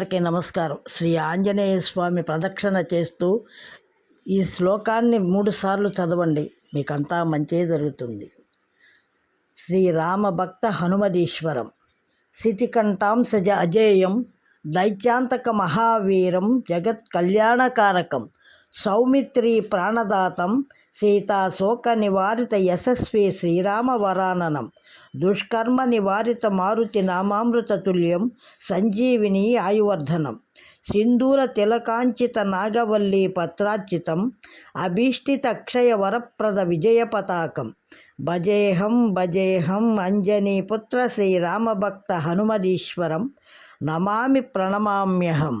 అందరికీ నమస్కారం. శ్రీ ఆంజనేయ స్వామి ప్రదక్షిణ చేస్తూ ఈ శ్లోకాన్ని 3 సార్లు చదవండి, మీకంతా మంచే జరుగుతుంది. శ్రీరామభక్త హనుమదీశ్వరం శితికంఠాంశజ అజేయం దైత్యాంతక మహావీరం జగత్ కళ్యాణకారకం సౌమిత్రి ప్రాణదాతం సీతాశోక నివారిత యశస్వి శ్రీరామవరాననం దుష్కర్మ నివారిత మారుతి నామామృత తుల్యం సంజీవిని ఆయువర్ధనం సింధూర తిలకాంచిత నాగవల్లి పత్రార్చితం అభీష్టిత అక్షయ వరప్రద విజయ పతాకం భజేహం అంజనీపుత్ర శ్రీరామభక్త హనుమదీశ్వరం నమామి ప్రణమామ్యహం.